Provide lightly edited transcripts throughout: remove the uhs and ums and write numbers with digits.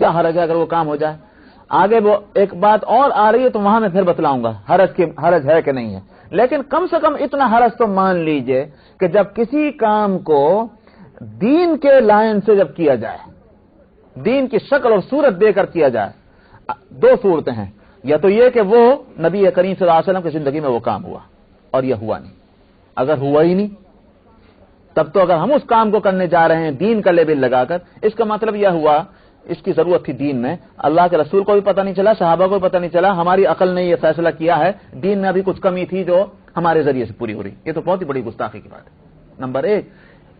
کیا حرج ہے اگر وہ کام ہو جائے؟ آگے وہ ایک بات اور آ رہی ہے تو وہاں میں پھر بتلاؤں گا حرج ہے کہ نہیں ہے، لیکن کم سے کم اتنا حرج تو مان لیجئے کہ جب کسی کام کو دین کے لائن سے جب کیا جائے، دین کی شکل اور صورت دے کر کیا جائے، دو صورتیں ہیں، یا تو یہ کہ وہ نبی کریم صلی اللہ علیہ وسلم کی زندگی میں وہ کام ہوا اور یہ ہوا نہیں۔ اگر ہوا ہی نہیں تب تو اگر ہم اس کام کو کرنے جا رہے ہیں دین کا لیبل لگا کر، اس کا مطلب یہ ہوا اس کی ضرورت تھی دین میں، اللہ کے رسول کو بھی پتہ نہیں چلا، صحابہ کو بھی پتہ نہیں چلا، ہماری عقل نے یہ فیصلہ کیا ہے، دین میں ابھی کچھ کمی تھی جو ہمارے ذریعے سے پوری ہو رہی۔ یہ تو بہت ہی بڑی گستاخی کی بات ہے۔ نمبر ایک،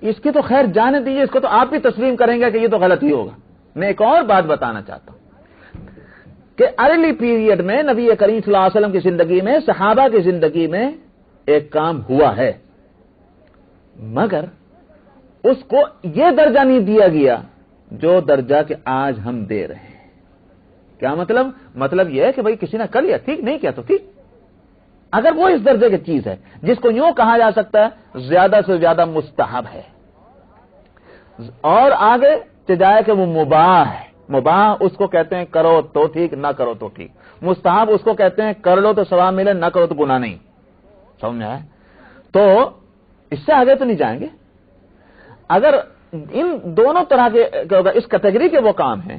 اس کی تو خیر جانے دیجیے، اس کو تو آپ بھی تسلیم کریں گے کہ یہ تو غلط ہی ہوگا۔ میں ایک اور بات بتانا چاہتا ہوں کہ ارلی پیریڈ میں نبی کریم صلی اللہ علیہ وسلم کی زندگی میں، صحابہ کی زندگی میں ایک کام ہوا ہے، مگر اس کو یہ درجہ نہیں دیا گیا جو درجہ کہ آج ہم دے رہے ہیں۔ کیا مطلب؟ مطلب یہ ہے کہ بھئی کسی نے کر لیا ٹھیک، نہیں کیا تو ٹھیک۔ اگر وہ اس درجے کی چیز ہے جس کو یوں کہا جا سکتا ہے زیادہ سے زیادہ مستحب ہے، اور آگے جائے کہ وہ مباح ہے، مباح اس کو کہتے ہیں کرو تو ٹھیک، نہ کرو تو ٹھیک، مستحب اس کو کہتے ہیں کر لو تو ثواب ملے، نہ کرو تو گناہ نہیں۔ سمجھ میں آیا؟ تو اس سے آگے تو نہیں جائیں گے۔ اگر ان دونوں طرح کے اس کیٹیگری کے وہ کام ہیں،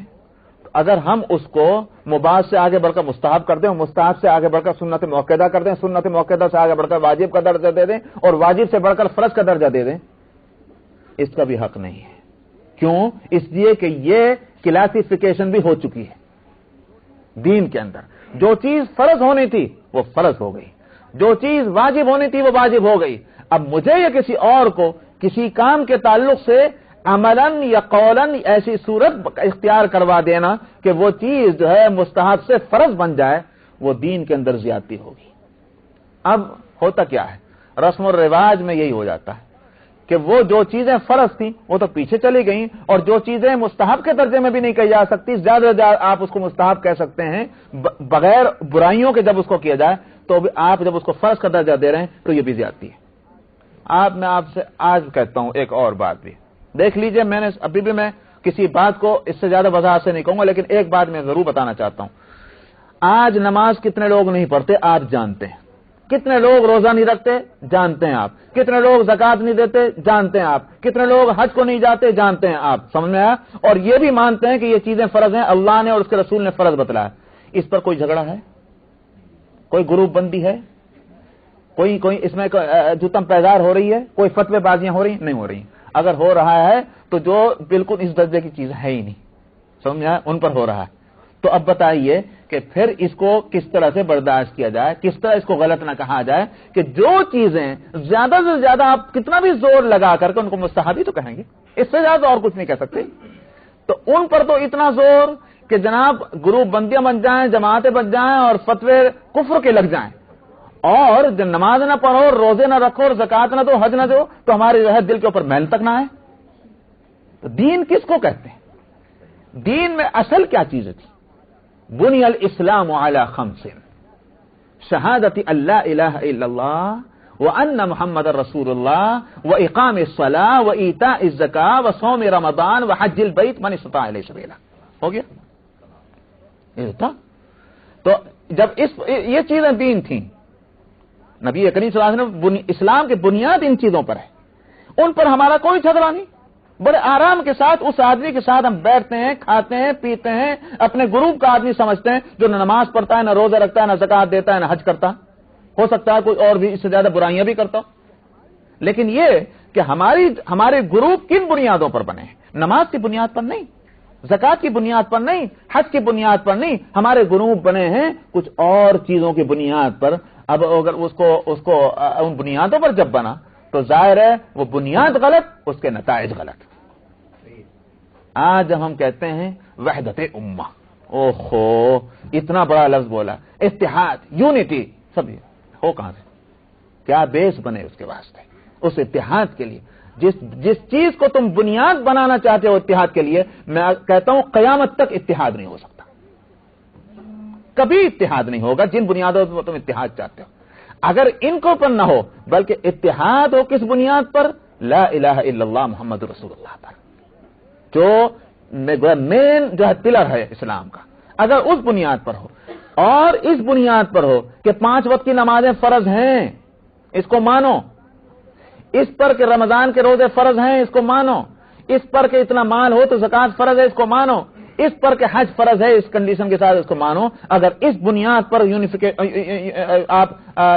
اگر ہم اس کو مباح سے آگے بڑھ کر مستحب کر دیں، مستحب سے آگے بڑھ کر سنت مؤکدہ کر دیں، سنت مؤکدہ سے آگے بڑھ کر واجب کا درجہ دے دیں، اور واجب سے بڑھ کر فرض کا درجہ دے دیں، اس کا بھی حق نہیں ہے۔ کیوں؟ اس لیے کہ یہ کلاسیفیکیشن بھی ہو چکی ہے دین کے اندر۔ جو چیز فرض ہونی تھی وہ فرض ہو گئی، جو چیز واجب ہونی تھی وہ واجب ہو گئی۔ اب مجھے یا کسی اور کو کسی کام کے تعلق سے عملاً یا قولاً ایسی صورت اختیار کروا دینا کہ وہ چیز جو ہے مستحب سے فرض بن جائے، وہ دین کے اندر زیادتی ہوگی۔ اب ہوتا کیا ہے؟ رسم و رواج میں یہی ہو جاتا ہے کہ وہ جو چیزیں فرض تھیں وہ تو پیچھے چلی گئیں، اور جو چیزیں مستحب کے درجے میں بھی نہیں کہی جا سکتی، زیادہ سے زیادہ آپ اس کو مستحب کہہ سکتے ہیں بغیر برائیوں کے، جب اس کو کیا جائے تو آپ جب اس کو فرض کا درجہ دے رہے ہیں تو یہ بھی زیادتی ہے۔ میں آپ سے آج کہتا ہوں ایک اور بات بھی دیکھ لیجئے، میں نے ابھی بھی میں کسی بات کو اس سے زیادہ وضاحت سے نہیں کہوں گا، لیکن ایک بات میں ضرور بتانا چاہتا ہوں۔ آج نماز کتنے لوگ نہیں پڑھتے آپ جانتے ہیں، کتنے لوگ روزہ نہیں رکھتے جانتے ہیں آپ، کتنے لوگ زکوٰۃ نہیں دیتے جانتے ہیں آپ، کتنے لوگ حج کو نہیں جاتے جانتے ہیں آپ۔ سمجھ میں آیا؟ اور یہ بھی مانتے ہیں کہ یہ چیزیں فرض ہیں، اللہ نے اور اس کے رسول نے فرض بتلایا۔ اس پر کوئی جھگڑا ہے؟ کوئی گروپ بندی ہے؟ کوئی اس میں جتم پیدار ہو رہی ہے؟ کوئی فتوے بازیاں ہو رہی ہیں؟ نہیں ہو رہی۔ اگر ہو رہا ہے تو جو بالکل اس درجے کی چیز ہے ہی نہیں، سمجھا، ان پر ہو رہا ہے۔ تو اب بتائیے کہ پھر اس کو کس طرح سے برداشت کیا جائے، کس طرح اس کو غلط نہ کہا جائے کہ جو چیزیں زیادہ سے زیادہ آپ کتنا بھی زور لگا کر کے ان کو مستحب ہی تو کہیں گے، اس سے زیادہ اور کچھ نہیں کہہ سکتے، تو ان پر تو اتنا زور کہ جناب گروپ بندیاں بن جائیں، جماعتیں بن جائیں اور فتوے کفر کے لگ جائیں، اور جب نماز نہ پڑھو، روزے نہ رکھو اور زکوٰۃ نہ دو، حج نہ دو، تو ہمارے جو ہے دل کے اوپر میل تک نہ آئے۔ تو دین کس کو کہتے ہیں؟ دین میں اصل کیا چیزیں تھی؟ بنی الاسلام علی خمس، شہادت اللہ الہ الا اللہ وان محمد رسول اللہ واقام الصلاۃ وایتاء الزکاۃ وصوم رمضان وحج البیت من استطاع الیہ سبیلا۔ ہو گیا یہ تھا۔ تو جب یہ چیزیں دین تھیں، نبی کریم صلی اللہ علیہ وسلم اسلام کی بنیاد ان چیزوں پر ہے، ان پر ہمارا کوئی جھگڑا نہیں۔ بڑے آرام کے ساتھ اس آدمی کے ساتھ ہم بیٹھتے ہیں، کھاتے ہیں، پیتے ہیں، اپنے گروپ کا آدمی سمجھتے ہیں جو نہ نماز پڑھتا ہے، نہ روزہ رکھتا ہے، نہ زکوٰۃ دیتا ہے، نہ حج کرتا۔ ہو سکتا ہے کوئی اور بھی اس سے زیادہ برائیاں بھی کرتا ہو، لیکن یہ کہ ہمارے گروپ کن بنیادوں پر بنے ہیں؟ نماز کی بنیاد پر نہیں، زکوٰۃ کی بنیاد پر نہیں، حج کی بنیاد پر نہیں، ہمارے گروپ بنے ہیں کچھ اور چیزوں کی بنیاد پر۔ اب اگر اس کو ان بنیادوں پر جب بنا تو ظاہر ہے وہ بنیاد غلط، اس کے نتائج غلط۔ آج جب ہم کہتے ہیں وحدت امہ، اوہو اتنا بڑا لفظ بولا، اتحاد، یونٹی، سب ہو کہاں سے؟ کیا بیس بنے اس کے واسطے، اس اتحاد کے لیے؟ جس چیز کو تم بنیاد بنانا چاہتے ہو اتحاد کے لیے، میں کہتا ہوں قیامت تک اتحاد نہیں ہو سکتا، کبھی اتحاد نہیں ہوگا جن بنیادوں پر تم اتحاد چاہتے ہو۔ اگر ان کو پر نہ ہو، بلکہ اتحاد ہو کس بنیاد پر؟ لا الہ الا اللہ محمد رسول اللہ پر، جو مین جو ہے پلر ہے اسلام کا، اگر اس بنیاد پر ہو اور اس بنیاد پر ہو کہ 5 وقت کی نمازیں فرض ہیں، اس کو مانو، اس پر کہ رمضان کے روزے فرض ہیں، اس کو مانو، اس پر کہ اتنا مال ہو تو زکات فرض ہے، اس کو مانو، اس پر کہ حج فرض ہے، اس کنڈیشن کے ساتھ اس کو مانو۔ اگر اس بنیاد پر آپ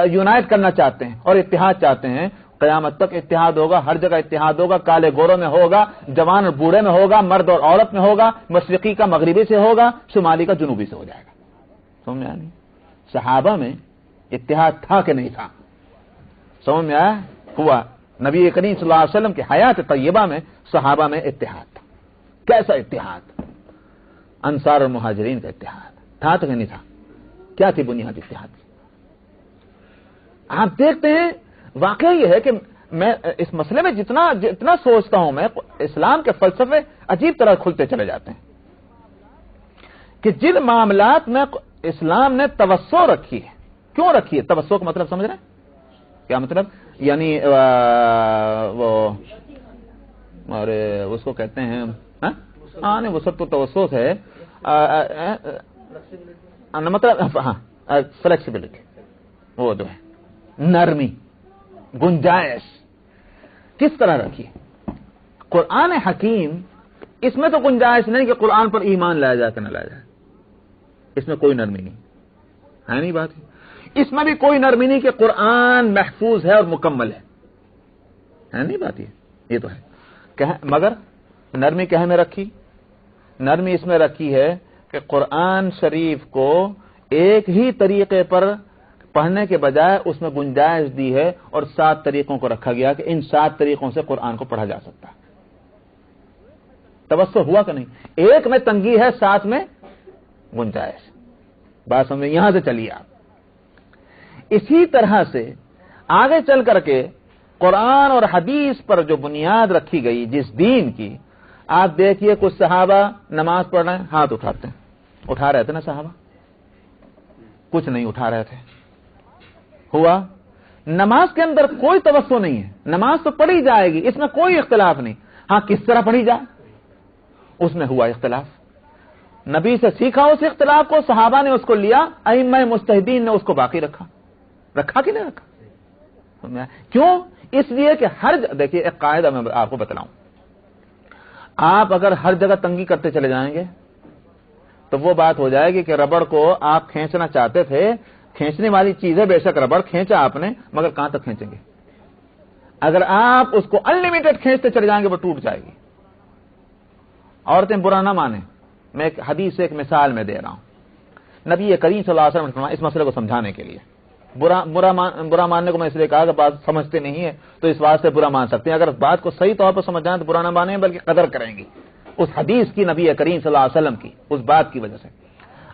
یونائٹ کرنا چاہتے ہیں اور اتحاد چاہتے ہیں، قیامت تک اتحاد ہوگا، ہر جگہ اتحاد ہوگا، کالے گوروں میں ہوگا، جوان اور بوڑھے میں ہوگا، مرد اور عورت میں ہوگا، مشرقی کا مغربی سے ہوگا، شمالی کا جنوبی سے ہو جائے گا۔ سمجھ میں آیا نہیں؟ صحابہ میں اتحاد تھا کہ نہیں تھا؟ سمجھ میں آیا؟ ہوا۔ نبی کریم صلی اللہ علیہ وسلم کی حیات طیبہ میں صحابہ میں اتحاد تھا۔ کیسا اتحاد؟ انصار اور مہاجرین کا اتحاد تھا تو کہ نہیں تھا؟ کیا تھی بنیاد اتحاد کی؟ آپ دیکھتے ہیں، واقعہ یہ ہے کہ میں اس مسئلے میں جتنا سوچتا ہوں، میں اسلام کے فلسفے عجیب طرح کھلتے چلے جاتے ہیں کہ جن معاملات میں اسلام نے توسع رکھی ہے، کیوں رکھی ہے؟ توسع کا مطلب سمجھ رہے ہیں؟ کیا مطلب؟ یعنی وہ اور اس کو کہتے ہیں نہیں، وہ سب تو توسع ہے، مطلب ہاں فلیکسیبلٹی، وہ جو ہے نرمی، گنجائش کس طرح رکھی؟ قرآن حکیم اس میں تو گنجائش نہیں کہ قرآن پر ایمان لایا جائے کہ نہ لایا جائے، اس میں کوئی نرمی نہیں ہے، نہیں بات ہے، اس میں بھی کوئی نرمی نہیں کہ قرآن محفوظ ہے اور مکمل ہے نہیں بات یہ تو ہے، مگر نرمی کہے میں رکھی؟ نرمی اس میں رکھی ہے کہ قرآن شریف کو ایک ہی طریقے پر پڑھنے کے بجائے اس میں گنجائش دی ہے اور 7 طریقوں کو رکھا گیا کہ ان 7 طریقوں سے قرآن کو پڑھا جا سکتا ہے۔ توسع ہوا کہ نہیں؟ ایک میں تنگی ہے، 7 میں گنجائش۔ بات سمجھیں، یہاں سے چلیے آپ۔ اسی طرح سے آگے چل کر کے قرآن اور حدیث پر جو بنیاد رکھی گئی جس دین کی، آپ دیکھیے کچھ صحابہ نماز پڑھ رہے ہیں، ہاتھ اٹھاتے ہیں، اٹھا رہے تھے نا صحابہ؟ کچھ نہیں اٹھا رہے تھے۔ ہوا؟ نماز کے اندر کوئی توسع نہیں ہے، نماز تو پڑھی جائے گی، اس میں کوئی اختلاف نہیں، ہاں کس طرح پڑھی جائے اس میں ہوا اختلاف۔ نبی سے سیکھا اس اختلاف کو، صحابہ نے اس کو لیا، ائمہ مجتہدین نے اس کو باقی رکھا کہ نہیں رکھا؟ کیوں؟ اس لیے کہ دیکھیے ایک قاعدہ میں آپ کو بتلاؤں، آپ اگر ہر جگہ تنگی کرتے چلے جائیں گے تو وہ بات ہو جائے گی کہ ربڑ کو آپ کھینچنا چاہتے تھے، کھینچنے والی چیز ہے، بے شک ربڑ کھینچا آپ نے، مگر کہاں تک کھینچیں گے؟ اگر آپ اس کو انلمیٹڈ کھینچتے چلے جائیں گے وہ ٹوٹ جائے گی۔ عورتیں برا نہ مانیں، میں ایک حدیث سے ایک مثال میں دے رہا ہوں، نبی کریم صلی اللہ علیہ وسلم نے اس مسئلے کو سمجھانے کے لیے، برا ماننے کو میں اس لیے کہا کہ بات سمجھتے نہیں ہے تو اس واسطے برا مان سکتے ہیں، اگر بات کو صحیح طور پر سمجھ جائیں تو برا نہ مانیں بلکہ قدر کریں گی اس حدیث کی، نبی کریم صلی اللہ علیہ وسلم کی اس بات کی وجہ سے۔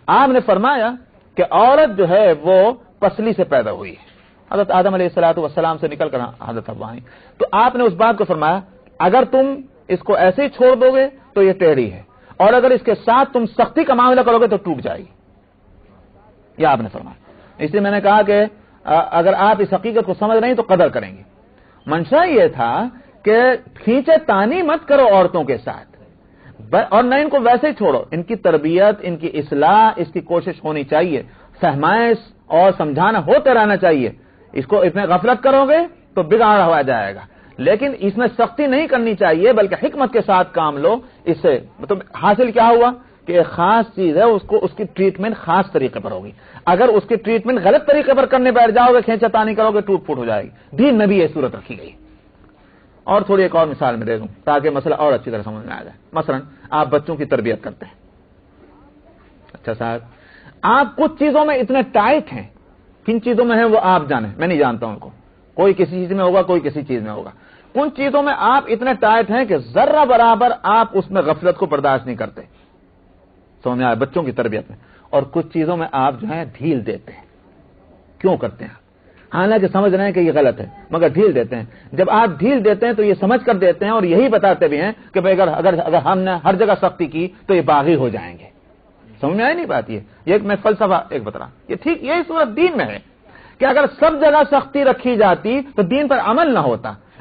آپ نے فرمایا کہ عورت جو ہے وہ پسلی سے پیدا ہوئی ہے، حضرت آدم علیہ السلام سے نکل کر حضرت حوا آئی، تو آپ نے اس بات کو فرمایا اگر تم اس کو ایسے ہی چھوڑ دو گے تو یہ ٹیڑھی ہے، اور اگر اس کے ساتھ تم سختی کا معاملہ کرو گے تو ٹوٹ جائے گی، یہ آپ نے فرمایا۔ اس لیے میں نے کہا کہ اگر آپ اس حقیقت کو سمجھ رہے ہیں تو قدر کریں گے۔ منشا یہ تھا کہ کھینچے تانی مت کرو عورتوں کے ساتھ، اور نہ ان کو ویسے ہی چھوڑو، ان کی تربیت، ان کی اصلاح، اس کی کوشش ہونی چاہیے، فہمائش اور سمجھانا ہوتے رہنا چاہیے۔ اس کو اتنے غفلت کرو گے تو بگاڑ ہوا جائے گا، لیکن اس میں سختی نہیں کرنی چاہیے بلکہ حکمت کے ساتھ کام لو۔ اس سے مطلب حاصل کیا ہوا کہ ایک خاص چیز ہے، اس کی ٹریٹمنٹ خاص طریقے پر ہوگی۔ اگر اس کی ٹریٹمنٹ غلط طریقے پر کرنے بیٹھ جاؤ گے، کھینچا تانی کرو گے، ٹوٹ پھوٹ ہو جائے گی۔ دین میں بھی یہ صورت رکھی گئی۔ اور تھوڑی ایک اور مثال میں دے دوں تاکہ مسئلہ اور اچھی طرح سمجھ میں آ جائے۔ مثلا آپ بچوں کی تربیت کرتے ہیں، اچھا صاحب آپ کچھ چیزوں میں اتنے ٹائٹ ہیں، کن چیزوں میں ہیں وہ آپ جانیں، میں نہیں جانتا ہوں ان کو، کوئی کسی چیز میں ہوگا، کوئی کسی چیز میں ہوگا۔ کن چیزوں میں آپ اتنے ٹائٹ ہیں کہ ذرہ برابر آپ اس میں غفلت کو برداشت نہیں کرتے، سمجھ میں آئے، بچوں کی تربیت میں۔ اور کچھ چیزوں میں آپ جو ہے ڈھیل دیتے ہیں، کیوں کرتے ہیں؟ حالانکہ سمجھ رہے ہیں کہ یہ غلط ہے مگر ڈھیل دیتے ہیں۔ جب آپ ڈھیل دیتے ہیں تو یہ سمجھ کر دیتے ہیں اور یہی بتاتے بھی ہیں کہ بھائی اگر ہم نے ہر جگہ سختی کی تو یہ باغی ہو جائیں گے۔ سمجھ میں آئی نہیں بات؟ یہ میں فلسفہ ایک بتا رہا ہوں، یہ ٹھیک یہی صورت دین میں ہے کہ اگر سب جگہ سختی رکھی جاتی تو دین پر عمل نہ ہوتا،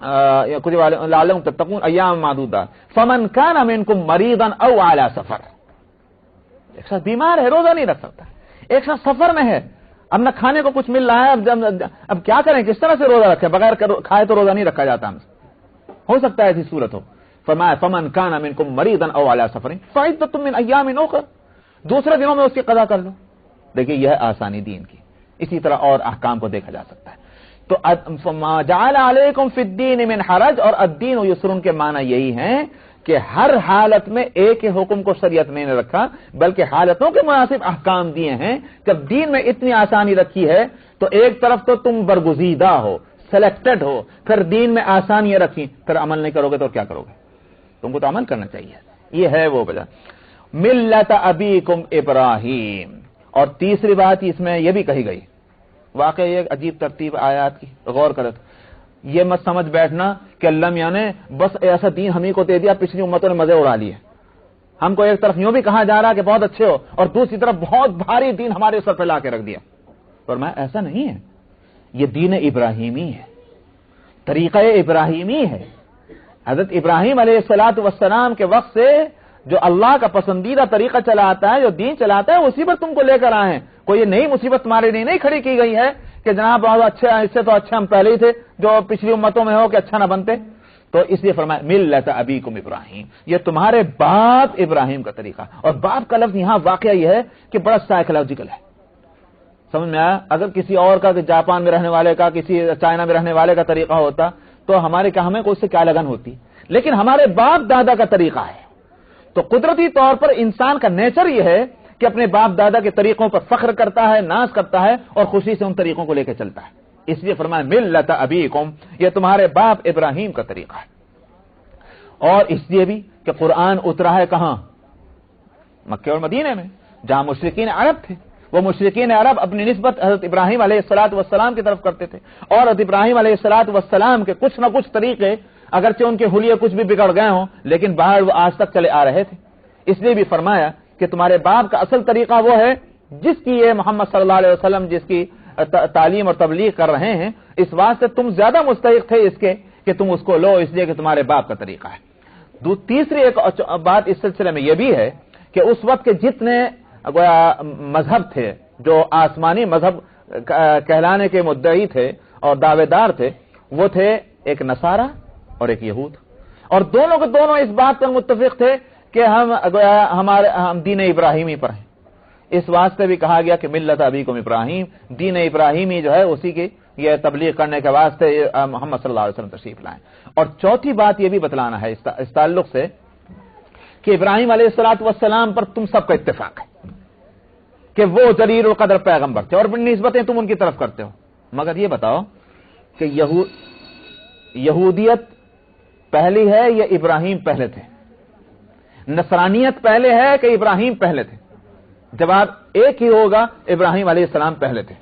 لعلکم تتقون ایام معدودات فمن کان منکم مریضا او علی سفر. ایک شخص بیمار ہے, روزہ نہیں رکھ سکتا, ایک شخص سفر میں ہے, اب نہ کھانے کو کچھ مل رہا ہے, اب کیا کریں, کس طرح سے روزہ رکھیں, بغیر کھائے تو روزہ نہیں رکھا جاتا ہم سے, ہو سکتا ہے ایسی صورت ہو. فرمایا فمن کان منکم مریضا او علی سفر فعدۃ من ایام اخر, دوسرے دنوں میں اس کی قضا کر لو. دیکھیے یہ ہے آسانی دین کی. اسی طرح اور احکام کو دیکھا جا سکتا ہے. تو فما جعل علیکم فی الدین من حرج, اور الدین یسر کے معنی یہی ہیں کہ ہر حالت میں ایک ہی حکم کو شریعت میں نے رکھا, بلکہ حالتوں کے مناسب احکام دیے ہیں. جب دین میں اتنی آسانی رکھی ہے تو ایک طرف تو تم برگزیدہ ہو, سلیکٹڈ ہو, پھر دین میں آسانیاں رکھی, پھر عمل نہیں کرو گے تو کیا کرو گے؟ تم کو تو عمل کرنا چاہیے. یہ ہے وہ وجہ. ملت ابیکم ابراہیم. اور تیسری بات اس میں یہ بھی کہی گئی, واقعی ایک عجیب ترتیب آیات کی, غور کرو. یہ مت سمجھ بیٹھنا کہ اللہ میاں نے بس ایسا دین ہمیں کو دے دیا, پچھلی امتوں نے مزے اڑا لیے. ہم کو ایک طرف یوں بھی کہا جا رہا کہ بہت اچھے ہو, اور دوسری طرف بہت بھاری دین ہمارے سر پہ لا کے رکھ دیا. فرمایا ایسا نہیں ہے, یہ دین ابراہیمی ہے, طریقہ ابراہیمی ہے. حضرت ابراہیم علیہ الصلوۃ والسلام کے وقت سے جو اللہ کا پسندیدہ طریقہ چلا آتا ہے, جو دین چلاتا ہے, اسی پر تم کو لے کر آئے ہیں. کوئی یہ نئی مصیبت تمہارے لیے نہیں کھڑی کی گئی ہے کہ جناب بہت اچھے, اس سے تو اچھے ہم پہلے ہی تھے, جو پچھلی امتوں میں ہو کہ اچھا نہ بنتے. تو اس لیے فرمایا ملت ابیکم ابراہیم, یہ تمہارے باپ ابراہیم کا طریقہ. اور باپ کا لفظ یہاں واقعہ یہ ہے کہ بڑا سائیکولوجیکل ہے. سمجھ میں آیا؟ اگر کسی اور کا, جاپان میں رہنے والے کا, کسی چائنا میں رہنے والے کا طریقہ ہوتا تو ہمارے کہ ہمیں کو اس سے کیا لگن ہوتی, لیکن ہمارے باپ دادا کا طریقہ ہے. تو قدرتی طور پر انسان کا نیچر یہ ہے کہ اپنے باپ دادا کے طریقوں پر فخر کرتا ہے, ناز کرتا ہے, اور خوشی سے ان طریقوں کو لے کے چلتا ہے. اس لیے فرمایا ملت ابیکم, یہ تمہارے باپ ابراہیم کا طریقہ ہے. اور اس لیے بھی کہ قرآن اترا ہے کہاں؟ مکہ اور مدینے میں, جہاں مشرکین عرب تھے. وہ مشرکین عرب اپنی نسبت حضرت ابراہیم علیہ الصلوۃ والسلام کی طرف کرتے تھے, اور حضرت ابراہیم علیہ الصلوۃ والسلام کے کچھ نہ کچھ طریقے, اگرچہ ان کے حلیے کچھ بھی بگڑ گئے ہوں, لیکن باہر وہ آج تک چلے آ رہے تھے. اس لیے بھی فرمایا کہ تمہارے باپ کا اصل طریقہ وہ ہے جس کی یہ محمد صلی اللہ علیہ وسلم جس کی تعلیم اور تبلیغ کر رہے ہیں. اس واسطے تم زیادہ مستحق تھے اس کے کہ تم اس کو لو, اس لیے کہ تمہارے باپ کا طریقہ ہے. تیسری ایک بات اس سلسلے میں یہ بھی ہے کہ اس وقت کے جتنے مذہب تھے, جو آسمانی مذہب کہلانے کے مدعی تھے اور دعوے دار تھے, وہ تھے ایک نصارہ اور ایک یہود. اور دونوں کے دونوں اس بات پر متفق تھے کہ ہم دین ابراہیمی پر ہیں. اس واسطے بھی کہا گیا کہ ملت ابیکم ابراہیم, دین ابراہیمی جو ہے اسی کی یہ تبلیغ کرنے کے واسطے محمد صلی اللہ علیہ وسلم تشریف لائیں. اور چوتھی بات یہ بھی بتلانا ہے اس تعلق سے کہ ابراہیم علیہ الصلوۃ والسلام پر تم سب کا اتفاق ہے کہ وہ جلیل القدر پیغمبر تھے, اور نسبتیں تم ان کی طرف کرتے ہو. مگر یہ بتاؤ کہ یہودیت پہلی ہے یا ابراہیم پہلے تھے؟ نصرانیت پہلے ہے کہ ابراہیم پہلے تھے؟ جواب ایک ہی ہوگا, ابراہیم علیہ السلام پہلے تھے.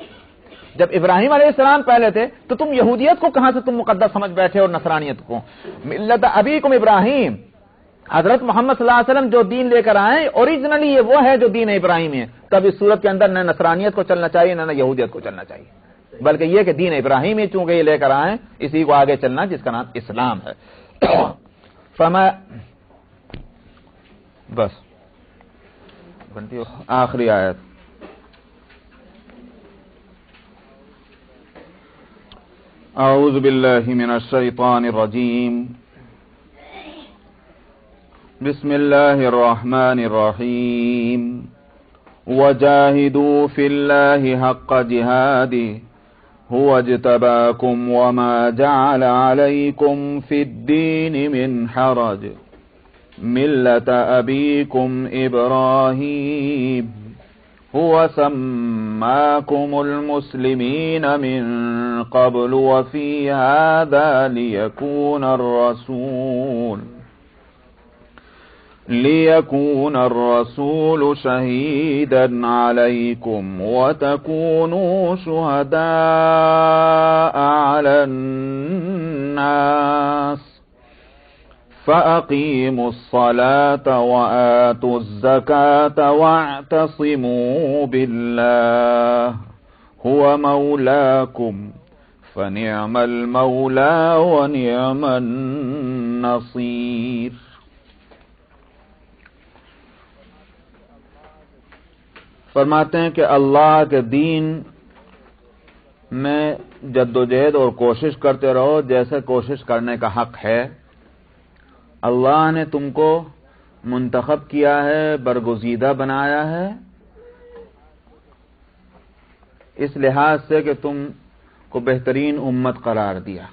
جب ابراہیم علیہ السلام پہلے تھے تو تم یہودیت کو کہاں سے تم مقدس سمجھ بیٹھے اور نصرانیت کو؟ ملت ابیکم ابراہیم, حضرت محمد صلی اللہ علیہ وسلم جو دین لے کر آئے اوریجنلی یہ وہ ہے جو دین ابراہیمی ہے. تب اس صورت کے اندر نہ نصرانیت کو چلنا چاہیے نہ یہودیت کو چلنا چاہیے, بلکہ یہ کہ دین ابراہیمی چونکہ یہ لے کر آئے اسی کو آگے چلنا جس کا نام اسلام ہے. فرمایا بس آخری آیت, اعوذ باللہ من الشیطان الرجیم, بسم اللہ الرحمن الرحیم, وجاہدوا فی اللہ حق جہادہ هو اجتباكم وما جعل عليكم في الدين من حرج ملة أبيكم إبراهيم هو سماكم المسلمين من قبل وفي هذا ليكون الرسول شهيدا عليكم وتكونوا شهداء على الناس فأقيموا الصلاة وآتوا الزكاة واعتصموا بالله هو مولاكم فنعم المولا ونعم النصير۔ فرماتے ہیں کہ اللہ کے دین میں جدوجہد اور کوشش کرتے رہو جیسے کوشش کرنے کا حق ہے۔ اللہ نے تم کو منتخب کیا ہے، برگزیدہ بنایا ہے، اس لحاظ سے کہ تم کو بہترین امت قرار دیا۔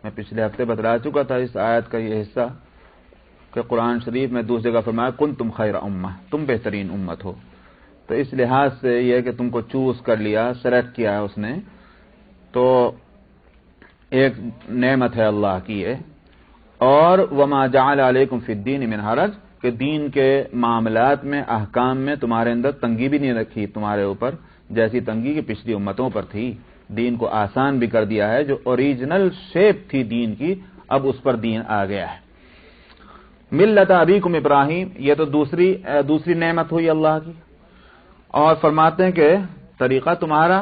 میں پچھلے ہفتے بتلا چکا تھا اس آیت کا یہ حصہ کہ قرآن شریف میں دوسری جگہ فرمایا کنتم خیر امہ، تم بہترین امت ہو۔ تو اس لحاظ سے یہ کہ تم کو چوز کر لیا، سلیکٹ کیا ہے اس نے، تو ایک نعمت ہے اللہ کی یہ۔ اور وما جعل علیکم فی الدین من حرج، کہ دین کے معاملات میں، احکام میں تمہارے اندر تنگی بھی نہیں رکھی تمہارے اوپر، جیسی تنگی کی پچھلی امتوں پر تھی۔ دین کو آسان بھی کر دیا ہے، جو اوریجنل شیپ تھی دین کی اب اس پر دین آ گیا ہے۔ ملت ابیکم ابراہیم، یہ تو دوسری نعمت ہوئی اللہ کی۔ اور فرماتے ہیں کہ طریقہ تمہارا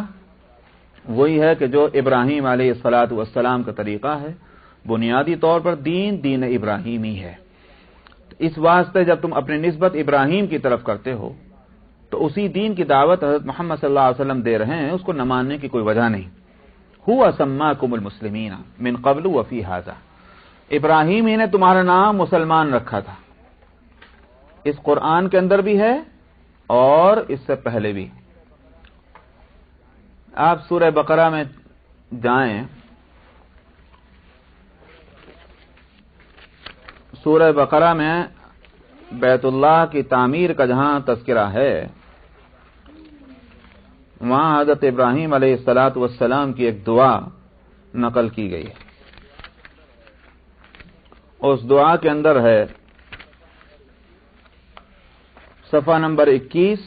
وہی ہے کہ جو ابراہیم علیہ الصلاۃ والسلام کا طریقہ ہے، بنیادی طور پر دین ابراہیمی ہے۔ اس واسطے جب تم اپنی نسبت ابراہیم کی طرف کرتے ہو تو اسی دین کی دعوت حضرت محمد صلی اللہ علیہ وسلم دے رہے ہیں، اس کو نہ ماننے کی کوئی وجہ نہیں۔ ہوا سماکم المسلمین من قبل وفی ھذا، ابراہیم ہی نے تمہارا نام مسلمان رکھا تھا، اس قرآن کے اندر بھی ہے اور اس سے پہلے بھی۔ آپ سورہ بقرہ میں جائیں، سورہ بقرہ میں بیت اللہ کی تعمیر کا جہاں تذکرہ ہے، وہاں حضرت ابراہیم علیہ الصلاۃ والسلام کی ایک دعا نقل کی گئی ہے۔ اس دعا کے اندر ہے صفحہ نمبر 21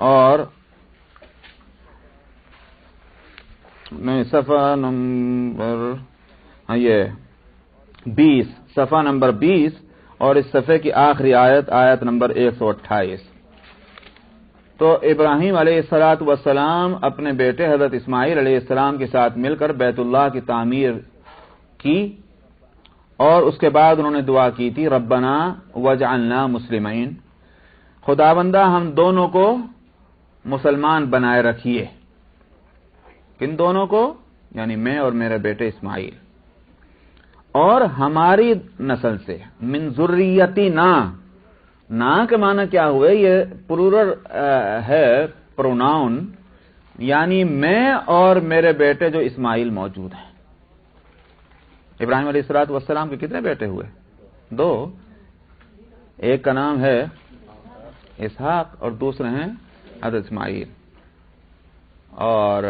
اور نہیں صفحہ نمبر 20، صفحہ نمبر 20 اور اس صفحے کی آخری آیت نمبر 128۔ تو ابراہیم علیہ الصلاۃ والسلام اپنے بیٹے حضرت اسماعیل علیہ السلام کے ساتھ مل کر بیت اللہ کی تعمیر کی، اور اس کے بعد انہوں نے دعا کی تھی ربنا وجعلنا مسلمین، خداوندہ ہم دونوں کو مسلمان بنائے رکھیے۔ کن دونوں کو؟ یعنی میں اور میرے بیٹے اسماعیل، اور ہماری نسل سے، من ذریتنا، نا کے معنی کیا ہوئے؟ یہ پلورل ہے، پروناؤن، یعنی میں اور میرے بیٹے جو اسماعیل موجود ہیں۔ ابراہیم علیہ الصلوۃ والسلام کے کتنے بیٹے ہوئے؟ 2، ایک کا نام ہے اسحاق اور دوسرے ہیں حضرت اسماعیل، اور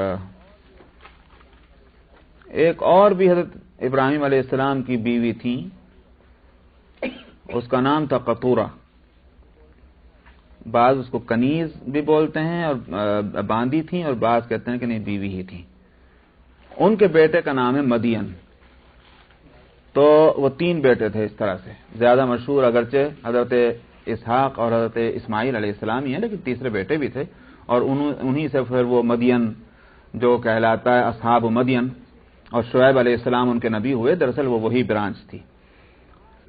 ایک اور بھی حضرت ابراہیم علیہ السلام کی بیوی تھی، اس کا نام تھا قطورہ، بعض اس کو کنیز بھی بولتے ہیں، اور باندی تھیں، اور بعض کہتے ہیں کہ نہیں بیوی ہی تھی۔ ان کے بیٹے کا نام ہے مدین۔ تو وہ 3 بیٹے تھے اس طرح سے، زیادہ مشہور اگرچہ حضرت اسحاق اور حضرت اسماعیل علیہ السلام ہی ہیں، لیکن تیسرے بیٹے بھی تھے، اور انہی سے پھر وہ مدین جو کہلاتا ہے اصحاب مدین، اور شعیب علیہ السلام ان کے نبی ہوئے، دراصل وہ وہی برانچ تھی۔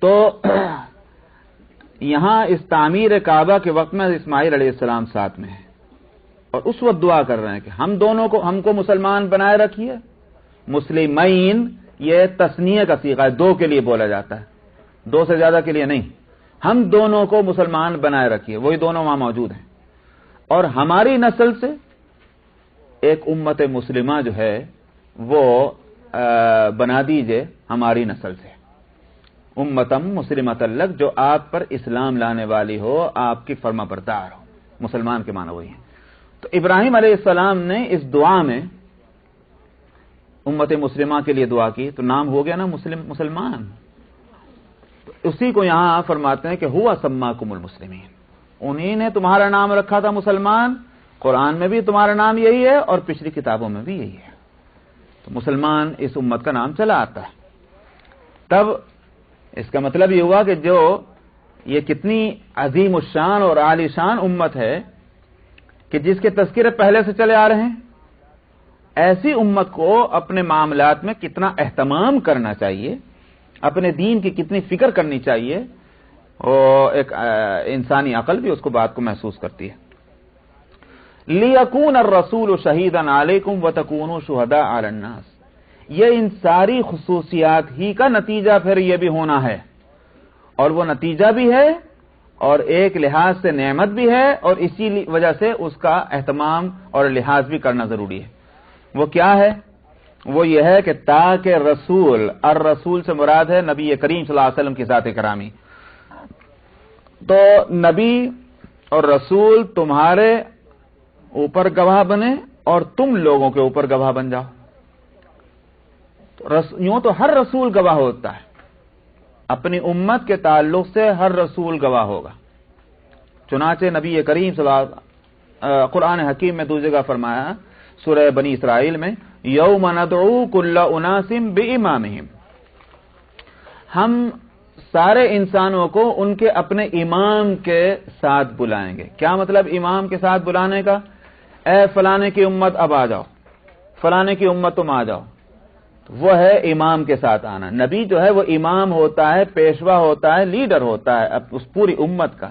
تو یہاں اس تعمیر کعبہ کے وقت میں اسماعیل علیہ السلام ساتھ میں ہے، اور اس وقت دعا کر رہے ہیں کہ ہم کو مسلمان بنائے رکھیے۔ مسلمین یہ تثنیہ کا صیغہ ہے، 2 کے لیے بولا جاتا ہے، 2 سے زیادہ کے لیے نہیں۔ ہم دونوں کو مسلمان بنائے رکھیے، وہی دونوں وہاں موجود ہیں، اور ہماری نسل سے ایک امت مسلمہ جو ہے وہ بنا دیجئے ہماری نسل سے، امتم مسلمۃ لک، جو آپ پر اسلام لانے والی ہو، آپ کی فرما بردار ہو۔ مسلمان کے معنی وہی ہیں۔ تو ابراہیم علیہ السلام نے اس دعا میں امت مسلمہ کے لیے دعا کی، تو نام ہو گیا نا مسلمان۔ تو اسی کو یہاں فرماتے ہیں کہ ہوا سماکم المسلمین، انہی نے تمہارا نام رکھا تھا مسلمان، قرآن میں بھی تمہارا نام یہی ہے اور پچھلی کتابوں میں بھی یہی ہے۔ تو مسلمان اس امت کا نام چلا آتا ہے۔ تب اس کا مطلب یہ ہوا کہ جو یہ کتنی عظیم الشان اور عالی شان امت ہے کہ جس کے تذکرے پہلے سے چلے آ رہے ہیں، ایسی امت کو اپنے معاملات میں کتنا اہتمام کرنا چاہیے، اپنے دین کی کتنی فکر کرنی چاہیے، اور ایک انسانی عقل بھی اس کو بات کو محسوس کرتی ہے. لِيَكُونَ الرَّسُولُ شَهِيدًا عَلَيْكُمْ وَتَكُونُوا شُهَدَاءَ عَلَى النَّاسِ. یہ ان ساری خصوصیات ہی کا نتیجہ پھر یہ بھی ہونا ہے، اور وہ نتیجہ بھی ہے اور ایک لحاظ سے نعمت بھی ہے، اور اسی وجہ سے اس کا اہتمام اور لحاظ بھی کرنا ضروری ہے. وہ کیا ہے؟ وہ یہ ہے کہ تاکہ رسول، الرسول سے مراد ہے نبی کریم صلی اللہ علیہ وسلم کی ذات کرامی. تو نبی اور رسول تمہارے اوپر گواہ بنے اور تم لوگوں کے اوپر گواہ بن جاؤ. یوں تو ہر رسول گواہ ہوتا ہے، اپنی امت کے تعلق سے ہر رسول گواہ ہوگا. چنانچہ نبی کریم صلی اللہ علیہ وسلم قرآن حکیم میں دوسری جگہ فرمایا سورہ بنی اسرائیل میں، یوم ندعو کل اناس بامامہم، ہم سارے انسانوں کو ان کے اپنے امام کے ساتھ بلائیں گے. کیا مطلب امام کے ساتھ بلانے کا؟ اے فلانے کی امت اب آ جاؤ، فلانے کی امت تم آ جاؤ. وہ ہے امام کے ساتھ آنا. نبی جو ہے وہ امام ہوتا ہے، پیشوا ہوتا ہے، لیڈر ہوتا ہے اس پوری امت کا.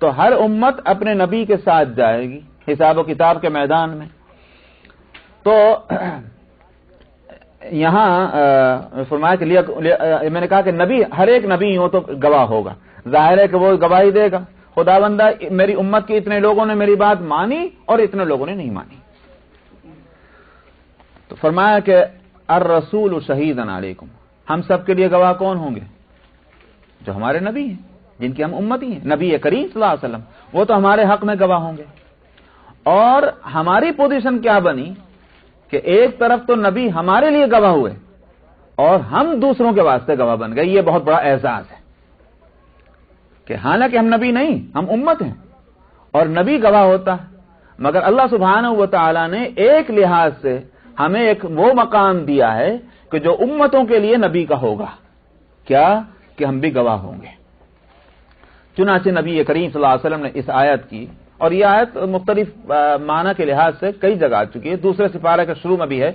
تو ہر امت اپنے نبی کے ساتھ جائے گی حساب و کتاب کے میدان میں. تو یہاں فرمایا کہ میں نے کہا کہ نبی، ہر ایک نبی یوں تو گواہ ہوگا، ظاہر ہے کہ وہ گواہی دے گا، خدا بندہ میری امت کے اتنے لوگوں نے میری بات مانی اور اتنے لوگوں نے نہیں مانی. تو فرمایا کہ الرسول شہیدن علیکم، ہم سب کے لیے گواہ کون ہوں گے؟ جو ہمارے نبی ہیں، جن کی ہم امتی ہیں. نبی کریم صلی اللہ علیہ وسلم وہ تو ہمارے حق میں گواہ ہوں گے. اور ہماری پوزیشن کیا بنی کہ ایک طرف تو نبی ہمارے لیے گواہ ہوئے اور ہم دوسروں کے واسطے گواہ بن گئے. یہ بہت بڑا اعزاز ہے کہ حالانکہ ہم نبی نہیں، ہم امت ہیں اور نبی گواہ ہوتا ہے، مگر اللہ سبحانہ و تعالی نے ایک لحاظ سے ہمیں ایک وہ مقام دیا ہے کہ جو امتوں کے لیے نبی کا ہوگا. کیا؟ کہ ہم بھی گواہ ہوں گے. چنانچہ نبی کریم صلی اللہ علیہ وسلم نے اس آیت کی، اور یہ آیت مختلف معنی کے لحاظ سے کئی جگہ آ چکی ہے. دوسرے سپارہ کے شروع میں بھی ہے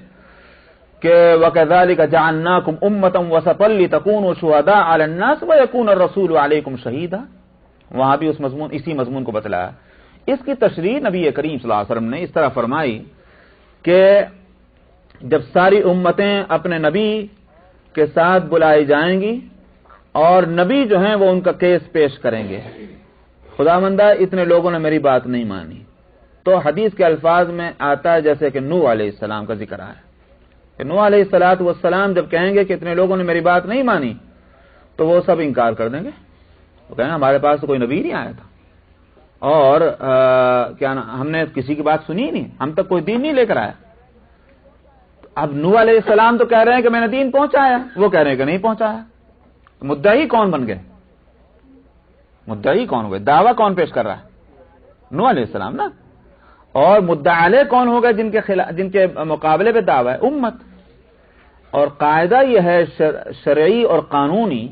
کہ وَكَذَلِكَ جَعَلْنَاكُمْ أُمَّةً وَسَطًا لِتَكُونُوا شُهَدَاءَ عَلَى النَّاسِ وَيَكُونَ الرَّسُولُ عَلَيْكُمْ شَهِيدًا. وہاں بھی اسی مضمون کو بتلایا. اس کی تشریح نبی کریم صلی اللہ علیہ وسلم نے اس طرح فرمائی کہ جب ساری امتیں اپنے نبی کے ساتھ بلائی جائیں گی اور نبی جو ہیں وہ ان کا کیس پیش کریں گے، خدا مندہ اتنے لوگوں نے میری بات نہیں مانی، تو حدیث کے الفاظ میں آتا ہے جیسے کہ نوح علیہ السلام کا ذکر ہے کہ نوح علیہ السلام جب کہیں گے کہ اتنے لوگوں نے میری بات نہیں مانی تو وہ سب انکار کر دیں گے. وہ کہیں ہمارے پاس تو کوئی نبی نہیں آیا تھا اور کیا ہم نے کسی کی بات سنی نہیں، ہم تک کوئی دین نہیں لے کر آیا. اب نوح علیہ السلام تو کہہ رہے ہیں کہ میں نے دین پہنچایا، وہ کہہ رہے ہیں کہ نہیں پہنچایا. مدعی کون بن گئے؟ مدعی کون ہوئے؟ دعویٰ کون پیش کر رہا ہے؟ نوح علیہ السلام نا. اور مدعی علیہ کون ہو گئے جن کے مقابلے پہ دعویٰ ہے؟ امت. اور قاعدہ یہ ہے شرعی اور قانونی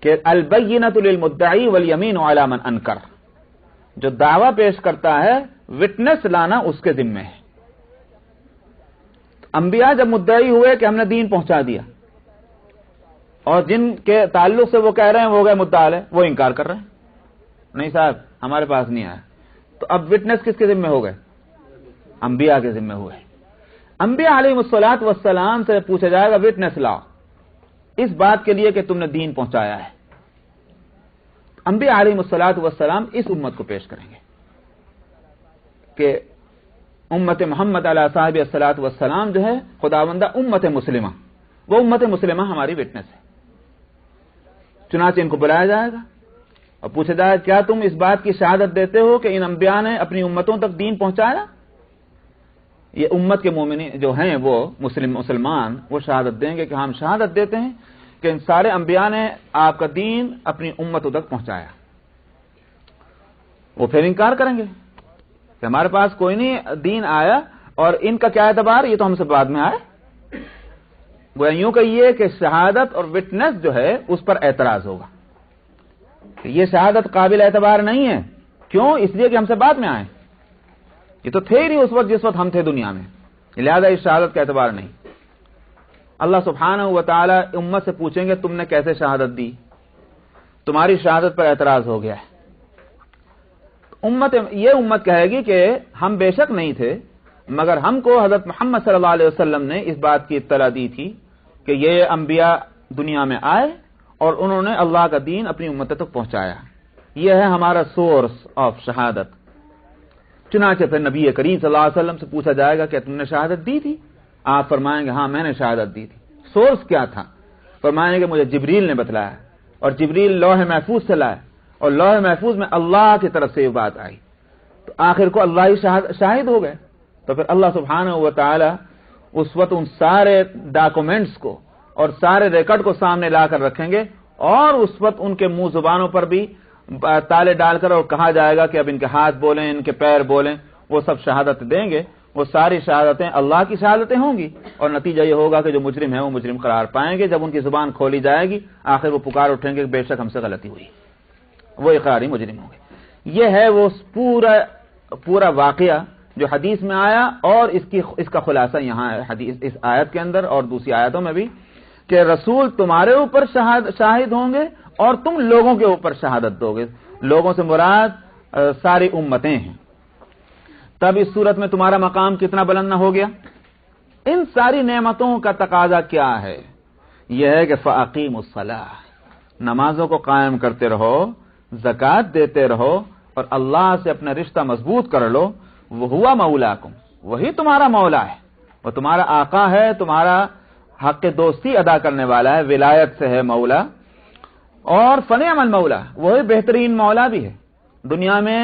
کہ البینۃ للمدعی والیمین علی من انکر. جو دعویٰ پیش کرتا ہے وٹنس لانا اس کے ذمہ ہے. انبیاء جب مدعی ہوئے کہ ہم نے دین پہنچا دیا، اور جن کے تعلق سے وہ کہہ رہے ہیں وہ گئے مدعا علیہ، وہ انکار کر رہے ہیں نہیں صاحب ہمارے پاس نہیں آیا، تو اب وٹنس کس کے ذمہ ہو گئے؟ انبیاء کے ذمہ ہوئے. انبیاء علیہ الصلوۃ والسلام سے پوچھا جائے گا وٹنس لاؤ اس بات کے لیے کہ تم نے دین پہنچایا ہے. انبیاء علیہ الصلوۃ والسلام اس امت کو پیش کریں گے کہ امت محمد علیہ صاحب الصلوۃ والسلام جو ہے خداوندہ امت مسلمہ، وہ امت مسلمہ ہماری وٹنس ہے. چنانچہ ان کو بلایا جائے گا اور پوچھا جائے کیا تم اس بات کی شہادت دیتے ہو کہ ان انبیاء نے اپنی امتوں تک دین پہنچایا؟ یہ امت کے مومنین جو ہیں وہ مسلمان وہ شہادت دیں گے کہ ہم شہادت دیتے ہیں کہ ان سارے انبیاء نے آپ کا دین اپنی امتوں تک پہنچایا. وہ پھر انکار کریں گے کہ ہمارے پاس کوئی نہیں دین آیا، اور ان کا کیا اعتبار، یہ تو ہم سے بعد میں آئے. وہ یوں کہیے کہ شہادت اور وٹنس جو ہے اس پر اعتراض ہوگا کہ یہ شہادت قابل اعتبار نہیں ہے. کیوں؟ اس لیے کہ ہم سے بعد میں آئے. یہ تو تھے ہی نہیں اس وقت جس وقت ہم تھے دنیا میں. لہذا اس شہادت کا اعتبار نہیں. اللہ سبحانہ و تعالی امت سے پوچھیں گے تم نے کیسے شہادت دی؟ تمہاری شہادت پر اعتراض ہو گیا ہے. یہ امت کہے گی کہ ہم بے شک نہیں تھے، مگر ہم کو حضرت محمد صلی اللہ علیہ وسلم نے اس بات کی اطلاع دی تھی کہ یہ انبیاء دنیا میں آئے اور انہوں نے اللہ کا دین اپنی امت تک پہنچایا. یہ ہے ہمارا سورس آف شہادت. چنانچہ پھر نبی کریم صلی اللہ علیہ وسلم سے پوچھا جائے گا کہ تم نے شہادت دی تھی؟ آپ فرمائیں گے ہاں میں نے شہادت دی تھی. سورس کیا تھا؟ فرمائیں گے مجھے جبریل نے بتلایا، اور جبریل لوح محفوظ سے لائے، اور لوح محفوظ میں اللہ کی طرف سے یہ بات آئی. تو آخر کو اللہ ہی شاہد ہو گئے. تو پھر اللہ سبحانہ و تعالی اس وقت ان سارے ڈاکومنٹس کو اور سارے ریکارڈ کو سامنے لا کر رکھیں گے، اور اس وقت ان کے منہ زبانوں پر بھی تالے ڈال کر اور کہا جائے گا کہ اب ان کے ہاتھ بولیں، ان کے پیر بولیں. وہ سب شہادت دیں گے. وہ ساری شہادتیں اللہ کی شہادتیں ہوں گی، اور نتیجہ یہ ہوگا کہ جو مجرم ہیں وہ مجرم قرار پائیں گے. جب ان کی زبان کھولی جائے گی آخر وہ پکار اٹھیں گے کہ بے شک ہم سے غلطی ہوئی، وہ اقراری مجرم ہوں گے. یہ ہے وہ پورا واقعہ جو حدیث میں آیا، اور اس کا خلاصہ یہاں ہے حدیث اس آیت کے اندر اور دوسری آیتوں میں بھی، کہ رسول تمہارے اوپر شاہد ہوں گے اور تم لوگوں کے اوپر شہادت دو گے. لوگوں سے مراد ساری امتیں ہیں. تب اس صورت میں تمہارا مقام کتنا بلند نہ ہو گیا. ان ساری نعمتوں کا تقاضا کیا ہے؟ یہ ہے کہ فَأَقِيمُوا الصَّلَاةَ، نمازوں کو قائم کرتے رہو، زکوٰۃ دیتے رہو، اور اللہ سے اپنا رشتہ مضبوط کر لو. وَهُوَ مَوْلَاكُمْ، وہی تمہارا مولا ہے، وہ تمہارا آقا ہے، تمہارا حق دوستی ادا کرنے والا ہے، ولایت سے ہے مولا. اور فنعم المولا، وہی بہترین مولا بھی ہے. دنیا میں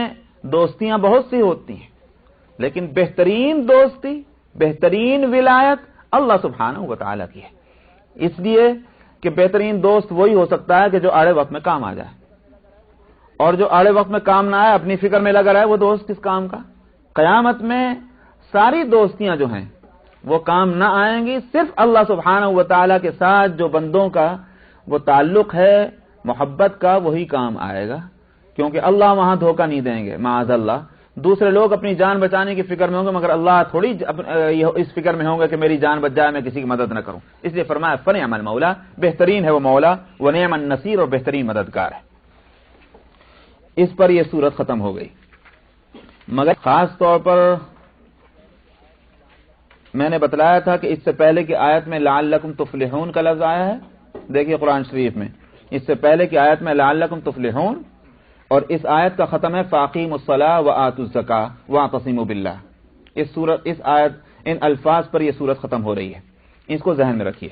دوستیاں بہت سی ہوتی ہیں، لیکن بہترین دوستی، بہترین ولایت اللہ سبحانہ و تعالیٰ کی ہے. اس لیے کہ بہترین دوست وہی ہو سکتا ہے کہ جو آڑے وقت میں کام آ جائے، اور جو آڑے وقت میں کام نہ آئے، اپنی فکر میں لگا رہے، وہ دوست کس کام کا. قیامت میں ساری دوستیاں جو ہیں وہ کام نہ آئیں گی. صرف اللہ سبحانہ و تعالیٰ کے ساتھ جو بندوں کا وہ تعلق ہے محبت کا، وہی کام آئے گا، کیونکہ اللہ وہاں دھوکہ نہیں دیں گے معاذ اللہ. دوسرے لوگ اپنی جان بچانے کی فکر میں ہوں گے، مگر اللہ تھوڑی اس فکر میں ہوں گے کہ میری جان بچ جائے، میں کسی کی مدد نہ کروں. اس لیے فرمایا فنعم المولا، بہترین ہے وہ مولا، ونعم النصیر، اور بہترین مددگار ہے. اس پر یہ سورت ختم ہو گئی. مگر خاص طور پر میں نے بتلایا تھا کہ اس سے پہلے کی آیت میں لعلکم تفلحون کا لفظ آیا ہے. دیکھیے قرآن شریف میں اس سے پہلے کی آیت میں لعلکم تفلحون، اور اس آیت کا ختم ہے فاقیموا الصلاۃ وآتوا الزکاۃ واعتصموا باللہ. اس آیت ان الفاظ پر یہ سورت ختم ہو رہی ہے. اس کو ذہن میں رکھیے.